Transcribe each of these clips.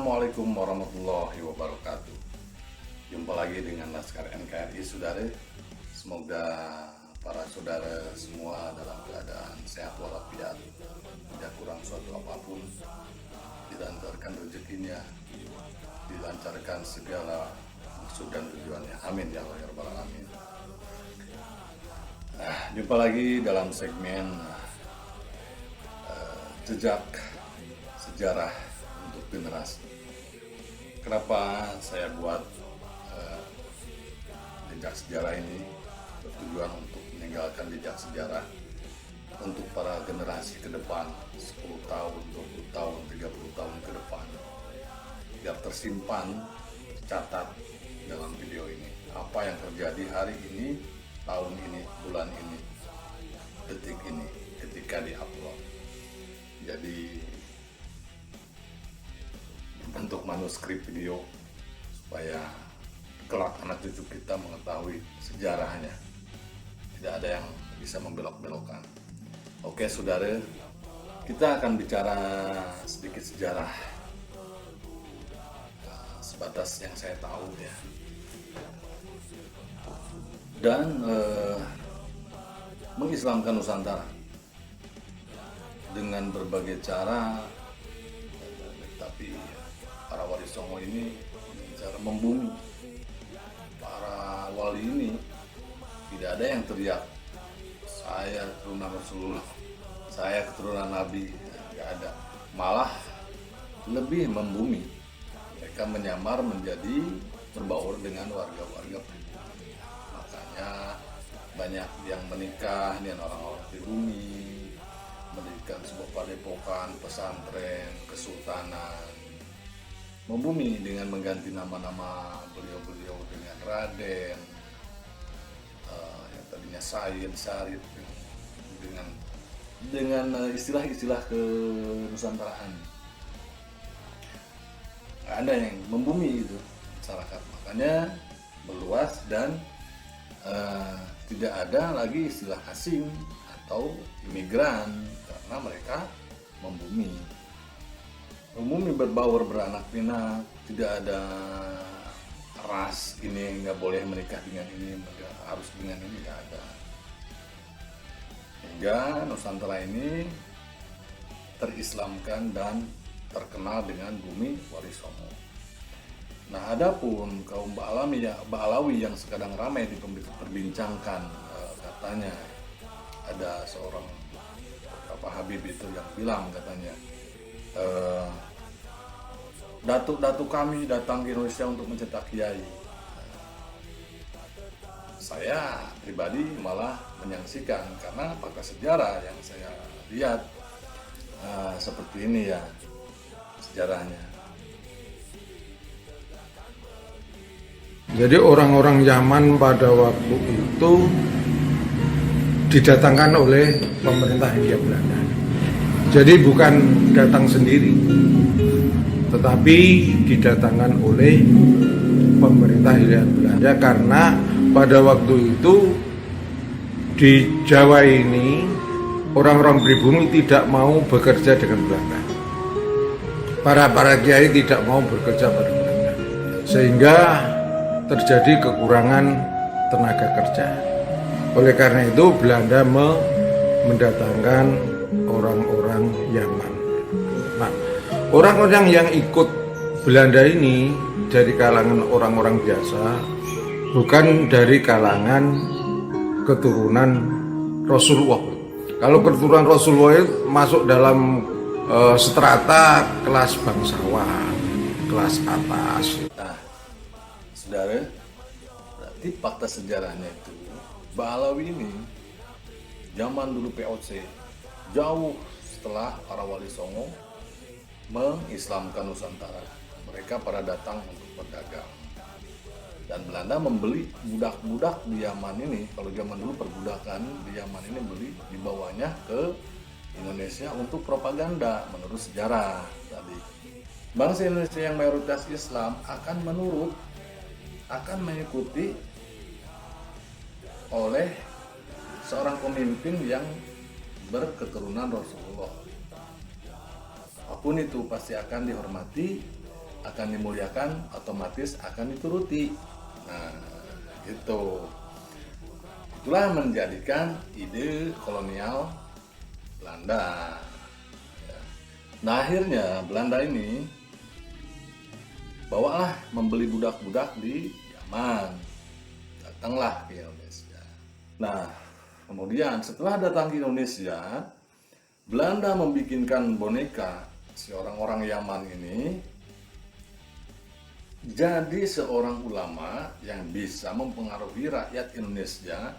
Assalamualaikum warahmatullahi wabarakatuh. Jumpa lagi dengan Laskar NKRI, saudara. Semoga para saudara semua dalam keadaan sehat walafiat, tidak kurang suatu apapun, dilancarkan rezekinya, dilancarkan segala maksud dan tujuannya. Amin ya Allah ya Rabbal Alamin. Jumpa lagi dalam segmen jejak sejarah untuk generasi. Kenapa saya buat jejak sejarah ini? Bertujuan untuk meninggalkan jejak sejarah untuk para generasi ke depan, 10 tahun, 20 tahun, 30 tahun ke depan, biar tersimpan, tercatat dalam video ini apa yang terjadi hari ini, tahun ini, bulan ini, detik ini, ketika diupload. Jadi bentuk manuskrip video supaya kelak anak cucu kita mengetahui sejarahnya. Tidak ada yang bisa membelok-belokkan. Oke saudara, kita akan bicara sedikit sejarah sebatas yang saya tahu ya. Dan mengislamkan Nusantara dengan berbagai cara, tapi para wali songo ini cara membumi. Para wali ini tidak ada yang teriak saya keturunan Rasulullah, saya keturunan Nabi, tidak ada. Malah lebih membumi. Mereka menyamar menjadi berbaur dengan warga-warga pribumi. Makanya banyak yang menikah dengan orang-orang pribumi, mendirikan sebuah padepokan, pesantren, kesultanan, membumi dengan mengganti nama-nama beliau-beliau dengan Raden, yang tadinya Said, Syarif, dengan istilah-istilah kenusantaraan. Ada yang membumi itu masyarakat, makanya meluas dan tidak ada lagi istilah asing atau imigran karena mereka membumi berbaur beranak pinak, tidak ada ras ini nggak boleh menikah dengan ini, harus dengan ini, nggak ada. Hingga Nusantara ini terislamkan dan terkenal dengan bumi Wali Songo. Nah, adapun kaum Ba'alawi yang sekarang ramai diperbincangkan, katanya ada seorang Pak Habib itu yang bilang katanya, datuk-datuk kami datang ke Indonesia untuk mencetak kiai. Saya pribadi malah menyaksikan karena fakta sejarah yang saya lihat seperti ini ya sejarahnya. Jadi orang-orang Yaman pada waktu itu didatangkan oleh pemerintah Hindia Belanda. Jadi bukan datang sendiri, tetapi didatangkan oleh pemerintah Hindia Belanda karena pada waktu itu di Jawa ini orang-orang pribumi tidak mau bekerja dengan Belanda. Para kiai tidak mau bekerja pada Belanda, sehingga terjadi kekurangan tenaga kerja. Oleh karena itu Belanda mendatangkan orang-orang Yaman. Nah, orang-orang yang ikut Belanda ini dari kalangan orang-orang biasa, bukan dari kalangan keturunan Rasulullah. Kalau keturunan Rasulullah itu masuk dalam strata kelas bangsawan, kelas atas. Nah, saudara, berarti fakta sejarahnya itu Ba'alawi ini zaman dulu POC, jauh setelah para wali songo mengislamkan Nusantara. Mereka pada datang untuk berdagang, dan Belanda membeli budak-budak di Yaman ini. Kalau zaman dulu perbudakan di Yaman ini beli, dibawanya ke Indonesia untuk propaganda. Menurut sejarah tadi, bangsa Indonesia yang mayoritas Islam akan mengikuti oleh seorang pemimpin yang berketurunan Rasulullah. Apapun itu pasti akan dihormati akan dimuliakan, otomatis akan dituruti. Nah, gitu. Itulah menjadikan ide kolonial Belanda. Nah, akhirnya Belanda ini bawalah membeli budak-budak di Yaman. Datanglah ke Indonesia. Nah, kemudian setelah datang ke Indonesia, Belanda membikinkan boneka si orang-orang Yaman ini jadi seorang ulama yang bisa mempengaruhi rakyat Indonesia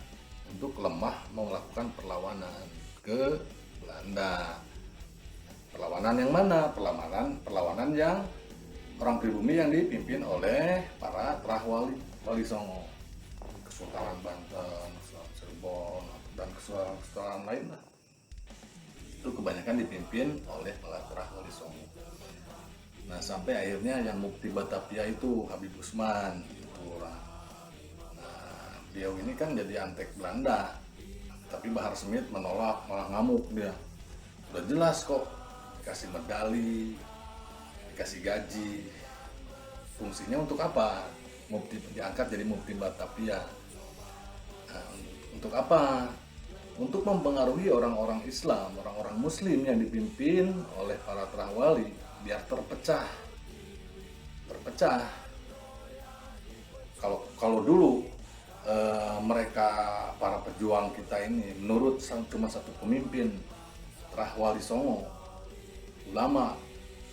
untuk lemah melakukan perlawanan ke Belanda. Perlawanan yang mana? Perlawanan yang orang pribumi yang dipimpin oleh para terah wali Songo, Kesultanan Banten, Kesultanan Cirebon, dan kesultanan lain lah. Itu kebanyakan dipimpin oleh para terah wali Songo. Nah, sampai akhirnya yang Mufti Batavia itu Habib Usman gitu lah. Nah, beliau ini kan jadi antek Belanda, tapi Bahar Smith menolak, malah ngamuk dia. Udah jelas kok dikasih medali, dikasih gaji, fungsinya untuk apa? Mufti diangkat jadi Mufti Batavia. Nah, untuk apa? Untuk mempengaruhi orang-orang Islam, orang-orang Muslim yang dipimpin oleh para terah wali biar terpecah. Kalau dulu mereka para pejuang kita ini menurut cuma satu pemimpin, terah wali Songo, ulama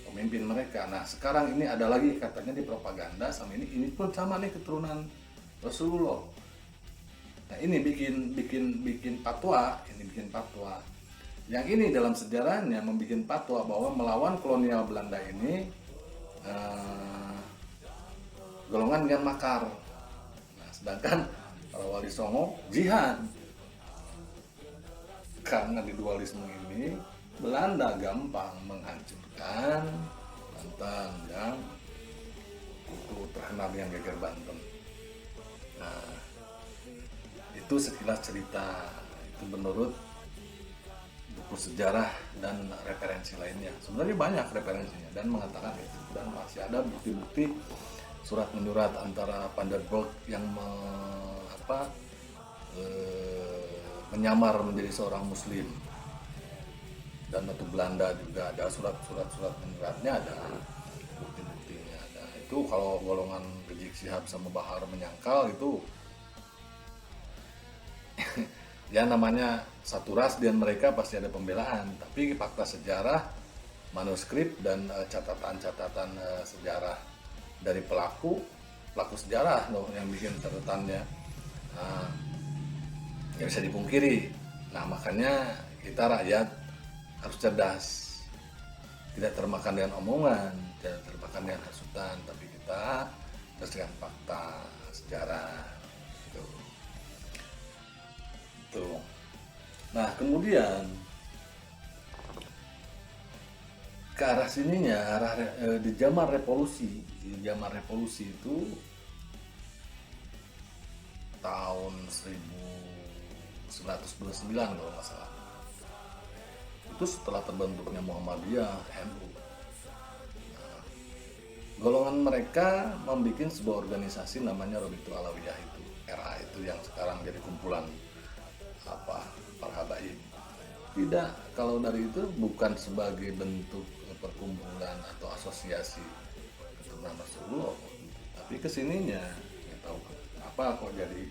pemimpin mereka. Nah, sekarang ini ada lagi katanya di propaganda sama ini pun sama nih keturunan Rasulullah. Nah, ini bikin fatwa, Yang ini dalam sejarahnya membuat fatwa bahwa melawan kolonial Belanda ini golongan dengan makar. Nah, sedangkan para wali Songo jihad. Karena di dualisme ini Belanda gampang menghancurkan Banten yang itu terkenal dengan geger Banten. Nah, itu sekilas cerita itu menurut buku sejarah dan referensi lainnya. Sebenarnya banyak referensinya dan mengatakan itu, dan masih ada bukti-bukti surat menyurat antara Van der Burg yang menyamar menjadi seorang Muslim dan Ratu Belanda juga ada surat menyuratnya, ada bukti-buktinya ada. Itu kalau golongan Rizik Syihab sama Bahar menyangkal itu ya namanya satu ras dan mereka pasti ada pembelaan, tapi fakta sejarah, manuskrip dan catatan-catatan sejarah dari pelaku sejarah loh yang bikin catatannya nggak bisa dipungkiri. Nah, makanya kita rakyat harus cerdas, tidak termakan dengan omongan, tidak termakan dengan hasutan, tapi kita berdasarkan fakta sejarah gitu. Tuh. Nah, kemudian ke arah sininya, di zaman revolusi itu tahun 1929 kalau nggak salah. Itu setelah terbentuknya Muhammadiyah, NU. Nah, golongan mereka membuat sebuah organisasi namanya Robitul Alawiyah itu, RA itu yang sekarang jadi kumpulan para habaib. Tidak, kalau dari itu bukan sebagai bentuk perkumpulan atau asosiasi keturunan Rasulullah, tapi kesininya nggak tahu apa kok jadi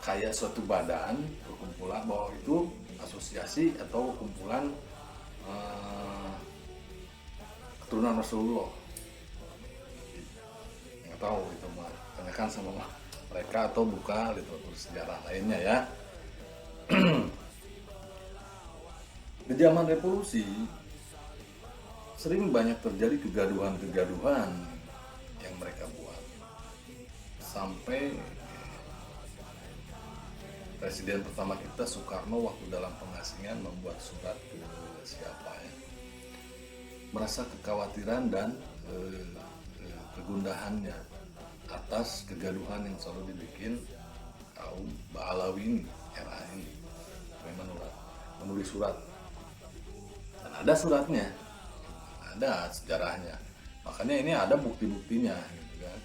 kayak suatu badan perkumpulan bahwa itu asosiasi atau kumpulan keturunan Rasulullah. Nggak tahu itu mah, tanyakan sama mereka atau buka literatur sejarah lainnya ya. Di zaman revolusi sering banyak terjadi kegaduhan yang mereka buat, sampai presiden pertama kita Soekarno waktu dalam pengasingan membuat surat ke siapa ya, merasa kekhawatiran dan kegundahannya atas kegaduhan yang selalu dibikin kaum Ba'alawi ini, RA ini. Memang menulis surat dan ada suratnya, ada sejarahnya. Makanya ini ada bukti-buktinya gitu kan.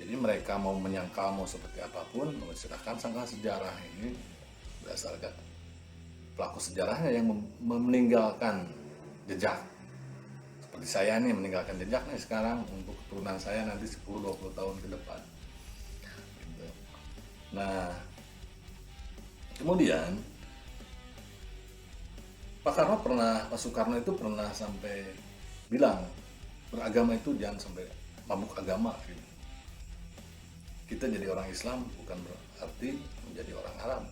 Jadi mereka mau menyangkal mau seperti apapun, silahkan sangka sejarah ini berdasarkan pelaku sejarahnya yang meninggalkan jejak. Seperti saya nih meninggalkan jejak nih sekarang untuk keturunan saya nanti 10-20 tahun ke depan. Gitu. Nah, kemudian Pak Soekarno itu pernah sampai bilang beragama itu jangan sampai mabuk agama gitu. Kita jadi orang Islam bukan berarti menjadi orang Arab.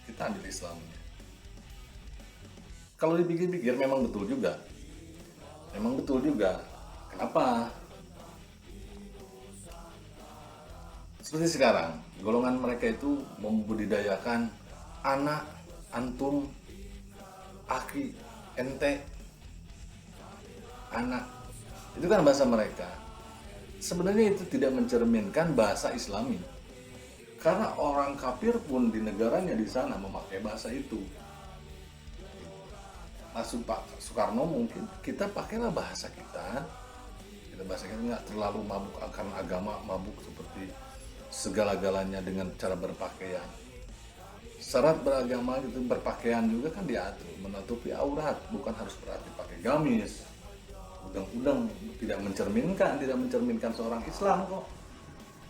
Kita ambil Islamnya. Kalau dipikir-pikir memang betul juga. Memang betul juga. Kenapa? Seperti sekarang, golongan mereka itu membudidayakan anak, antum, aki, ente, anak. Itu kan bahasa mereka. Sebenarnya itu tidak mencerminkan bahasa Islami. Karena orang kafir pun di negaranya di sana memakai bahasa itu. Maksud Pak Soekarno mungkin kita pakailah bahasa kita. Kita bahasa kita nggak terlalu mabuk akan agama, mabuk seperti segala-galanya dengan cara berpakaian. Syarat beragama itu berpakaian juga kan diatur, menutupi aurat, bukan harus berarti pakai gamis. Udang-udang tidak mencerminkan seorang Islam kok.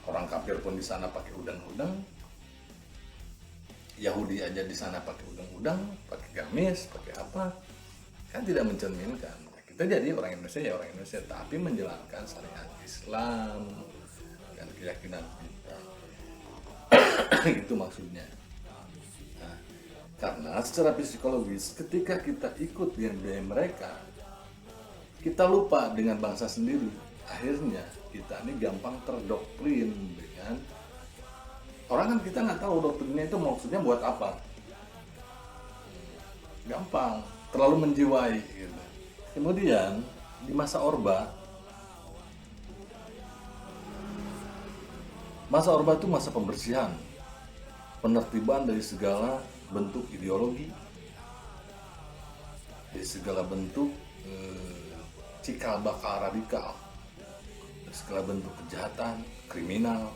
Orang kafir pun di sana pakai udang-udang. Yahudi aja di sana pakai udang-udang, pakai gamis, pakai apa? Kan tidak mencerminkan. Kita jadi orang Indonesia ya orang Indonesia, tapi menjalankan syariat Islam dan keyakinan kita. Itu maksudnya. Nah, karena secara psikologis ketika kita ikut dengan budaya mereka, kita lupa dengan bangsa sendiri. Akhirnya kita ini gampang terdoktrin dengan orang kan kita nggak tahu doktrinnya itu maksudnya buat apa. Gampang, terlalu menjiwai gitu. Kemudian di masa Orba itu masa pembersihan, penertiban dari segala bentuk ideologi, dari segala bentuk cikal bakal radikal, segala bentuk kejahatan, kriminal,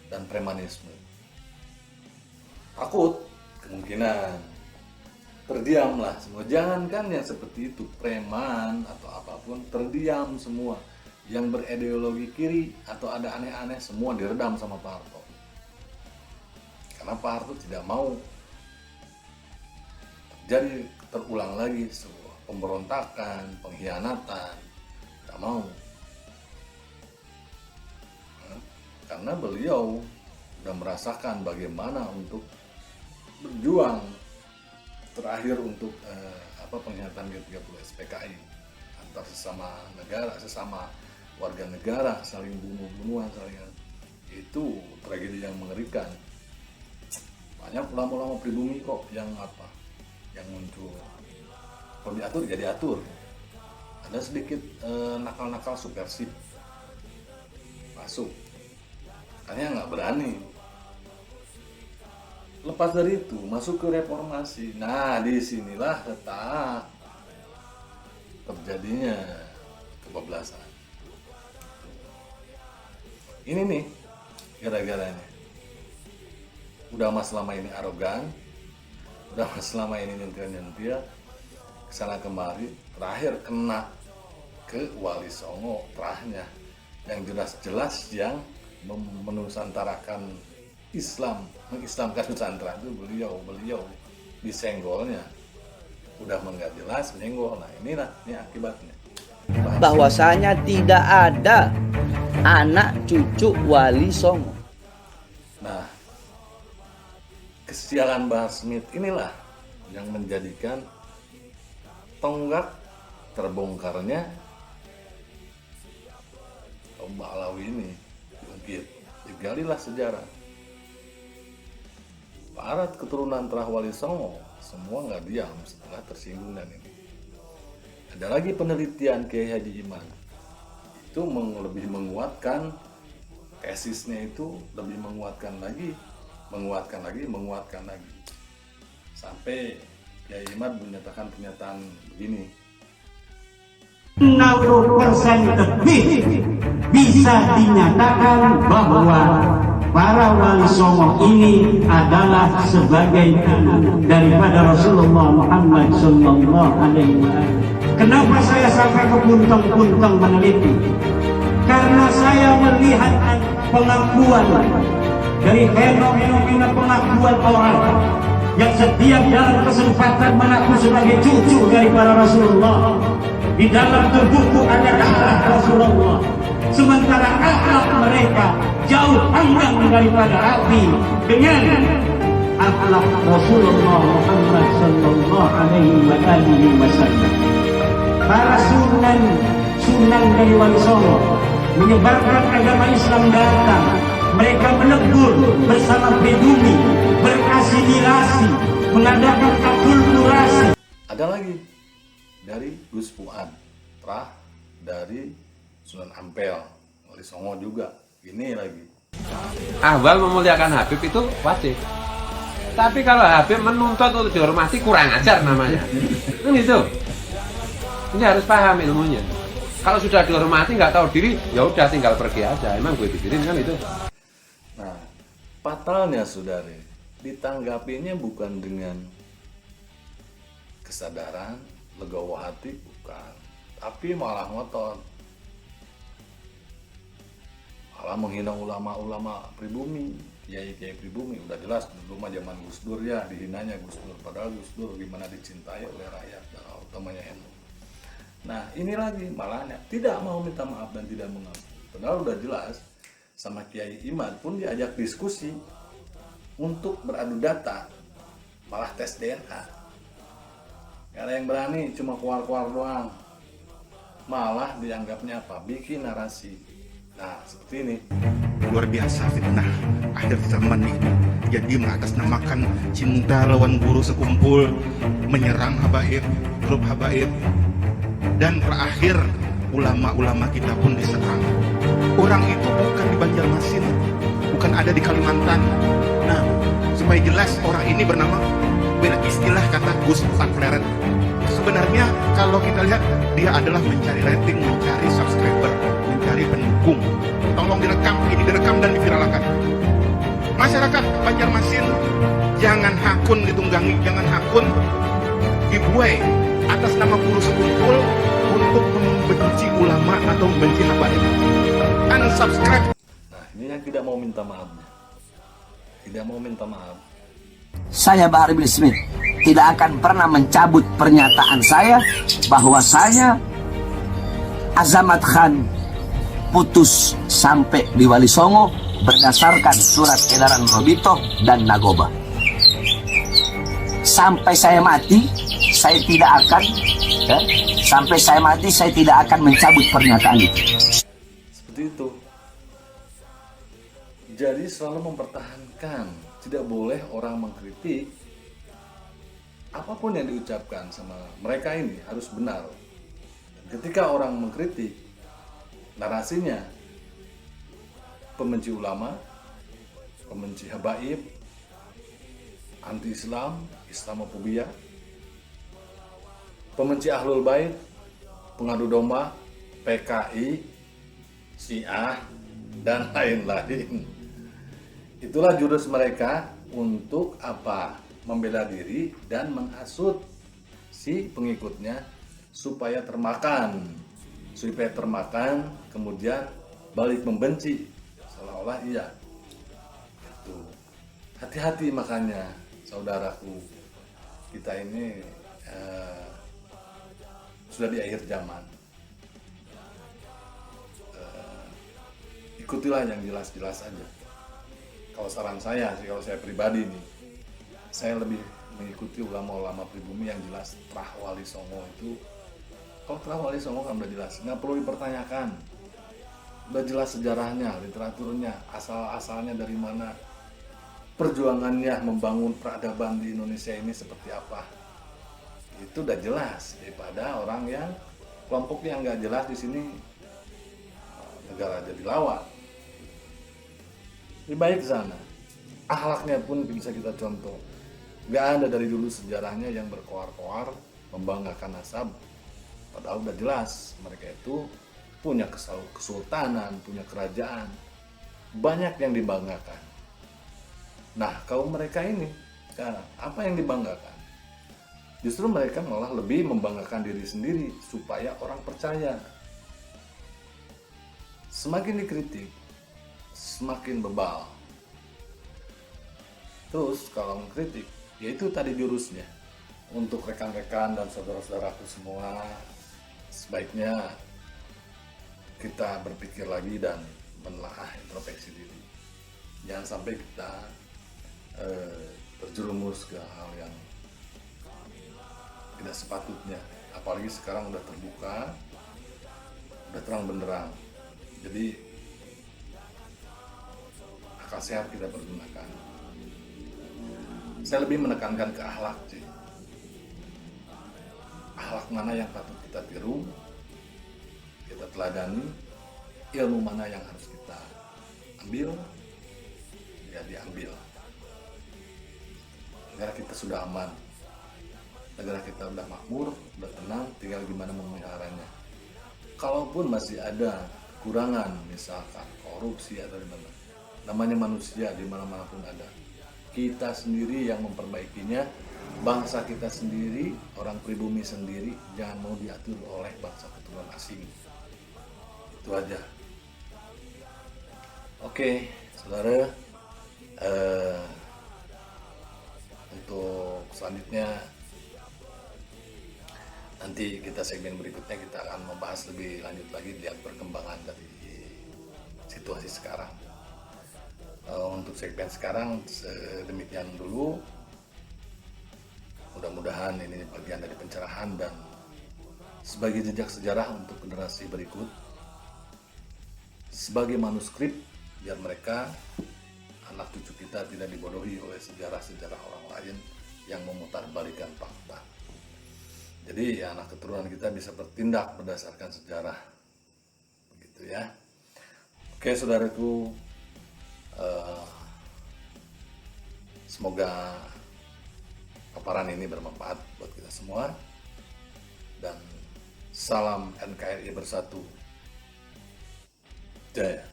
dan premanisme. Takut kemungkinan terdiamlah semua. Jangankan yang seperti itu, preman atau apapun terdiam semua. Yang berideologi kiri atau ada aneh-aneh semua diredam sama Pak Harto. Karena Pak Harto tidak mau jadi terulang lagi sebuah pemberontakan, pengkhianatan. Tak mau. Karena beliau sudah merasakan bagaimana untuk berjuang terakhir untuk pengkhianatan G30 SPKI antar sesama negara, sesama warga negara, saling bunuh-bunuhan, itu tragedi yang mengerikan. Banyak ulama-ulama pribumi kok yang muncul. Kalau diatur ya diatur. Ada sedikit nakal-nakal subversif masuk, makanya nggak berani. Lepas dari itu masuk ke reformasi. Nah disinilah letak terjadinya kebablasan. Ini nih gara-garanya. Udah mas selama ini arogan, udah mas selama ini nyentil-nyentil, kesana kemari, terakhir kena ke Wali Songo terahnya yang jelas-jelas yang menusantarakan Islam, mengislamkan Nusantara itu beliau disenggolnya. Udah nggak jelas menyenggol. Nah ini akibatnya. Bahwasanya tidak ada anak cucu Wali Songo. Nah, kesialan Bahar Smith inilah yang menjadikan tonggak terbongkarnya kaum Ba'alawi ini diungkit. Digalilah sejarah. Para keturunan terah Wali Songo semua nggak diam setelah tersinggung dan ini. Ada lagi penelitian Kiai Haji Iman itu lebih menguatkan tesisnya, itu lebih menguatkan lagi sampai Kiai Iman menyatakan pernyataan begini, 50% lebih bisa dinyatakan bahwa para wali songo ini adalah sebagai anak daripada Rasulullah Muhammad Sallallahu Alaihi Wasallam. Kenapa saya sampai ke puntang-puntang meneliti? Karena saya melihat pengakuan dari fenomena pengakuan orang yang setiap dalam kesempatan mengaku sebagai cucu dari para Rasulullah. Di dalam tubuhku ada darah Rasulullah. Sementara akhlak mereka jauh panggang daripada api dengan akhlak Rasulullah Muhammad Sallallahu Alaihi Wasallam. Para sunan dari Wali Songo menyebarkan agama Islam datang. Mereka melebur bersama pribumi, berasimilasi, mengadakan akulturasi. Ada lagi dari Gus Fuad, Trah dari Sunan Ampel, Wali Songo juga. Ini lagi. Ahwal memuliakan Habib itu wajib. Tapi kalau Habib menuntut untuk dihormati kurang ajar namanya. Kan gitu. Ini harus paham ilmunya. Kalau sudah dihormati nggak tahu diri, ya udah tinggal pergi aja. Emang gue pikirin kan itu. Nah, fatalnya saudara, ditanggapinya bukan dengan kesadaran, legowo hati, bukan, tapi malah ngotot, malah menghina ulama-ulama pribumi, kiai-kiai pribumi. Udah jelas dulu mah zaman Gus Dur ya, dihinanya Gus Dur, padahal Gus Dur gimana dicintai oleh rakyat dan utamanya NU. Nah ini lagi malah tidak mau minta maaf dan tidak mengaku, padahal udah jelas. Sama Kiai Imad pun diajak diskusi untuk beradu data, malah tes DNA. Gak ada yang berani, cuma keluar-keluar doang. Malah dianggapnya apa? Bikin narasi. Nah, seperti ini. Luar biasa fitnah akhir zaman ini. Jadi mengatasnamakan cinta lawan guru sekumpul, menyerang habaib, grup habaib, dan terakhir ulama-ulama kita pun diserang. Orang itu bukan di Banjarmasin, bukan ada di Kalimantan. Nah, supaya jelas orang ini bernama, beristilah kata Gus Fuad Pleret. Sebenarnya kalau kita lihat, dia adalah mencari rating, mencari subscriber, mencari pendukung. Tolong direkam, ini direkam dan diviralkan. Masyarakat Banjarmasin, jangan hakun ditunggangi, jangan hakun dibuai atas nama guru sekumpul untuk membenci ulama atau membenci habaib. Unsubscribe. Nah, ini yang tidak mau minta maafnya. Tidak mau minta maaf. Saya Bahar bin Smith tidak akan pernah mencabut pernyataan saya bahwasanya Azamat Khan putus sampai di Wali Songo berdasarkan surat edaran Robito dan Nagoba. Sampai saya mati, saya tidak akan saya tidak akan mencabut pernyataan itu. Seperti itu. Jadi selalu mempertahankan, tidak boleh orang mengkritik. Apapun yang diucapkan sama mereka ini harus benar. Ketika orang mengkritik, narasinya pembenci ulama, pembenci habaib, anti-Islam, Islamofobia, pembenci Ahlul Bait, pengadu domba, PKI, Syiah, dan lain-lain. Itulah jurus mereka untuk apa? Membela diri dan menghasut si pengikutnya supaya termakan. Kemudian balik membenci. Seolah-olah iya. Itu. Hati-hati makanya, saudaraku. Kita ini sudah di akhir zaman. Ikutilah yang jelas-jelas aja. Kalau saran saya sih, kalau saya pribadi nih, saya lebih mengikuti ulama-ulama pribumi yang jelas. Trah Wali Songo itu, kalau Trah Wali Songo kan udah jelas, nggak perlu dipertanyakan, udah jelas sejarahnya, literaturnya, asal-asalnya dari mana, perjuangannya membangun peradaban di Indonesia ini seperti apa, itu udah jelas. Daripada orang yang kelompok yang nggak jelas di sini, negara jadi lawak. Lebih baik ke sana. Akhlaknya pun bisa kita contoh. Gak ada dari dulu sejarahnya yang berkoar-koar, membanggakan nasab. Padahal udah jelas mereka itu punya kesultanan, punya kerajaan, banyak yang dibanggakan. Nah, kaum mereka ini sekarang apa yang dibanggakan? Justru mereka malah lebih membanggakan diri sendiri supaya orang percaya. Semakin dikritik, semakin bebal. Terus kalau mengkritik, yaitu tadi jurusnya. Untuk rekan-rekan dan saudara-saudaraku semua, sebaiknya kita berpikir lagi dan menelaah introspeksi diri. Jangan sampai kita terjerumus ke hal yang tidak sepatutnya. Apalagi sekarang udah terbuka, udah terang benderang. Jadi akal sehat kita pergunakan. Saya lebih menekankan ke akhlak sih. Akhlak mana yang patut kita tiru, kita teladani, ilmu mana yang harus kita ambil, ya diambil. Negara kita sudah aman, negara kita udah makmur, udah tenang, tinggal gimana memeliharanya. Kalaupun masih ada kekurangan, misalkan korupsi atau dimana, namanya manusia di mana-mana pun ada. Kita sendiri yang memperbaikinya, bangsa kita sendiri, orang pribumi sendiri, jangan mau diatur oleh bangsa keturunan asing. Itu aja. Oke, saudara, untuk selanjutnya nanti kita segmen berikutnya kita akan membahas lebih lanjut lagi, lihat perkembangan dari situasi sekarang. Untuk segmen sekarang demikian dulu. Mudah-mudahan ini bagian dari pencerahan dan sebagai jejak sejarah untuk generasi berikut, sebagai manuskrip biar mereka, anak cucu kita, tidak dibodohi oleh sejarah-sejarah orang lain yang memutarbalikkan fakta. Jadi anak keturunan kita bisa bertindak berdasarkan sejarah, begitu ya. Oke saudaraku, semoga paparan ini bermanfaat buat kita semua, dan salam NKRI bersatu, jaya.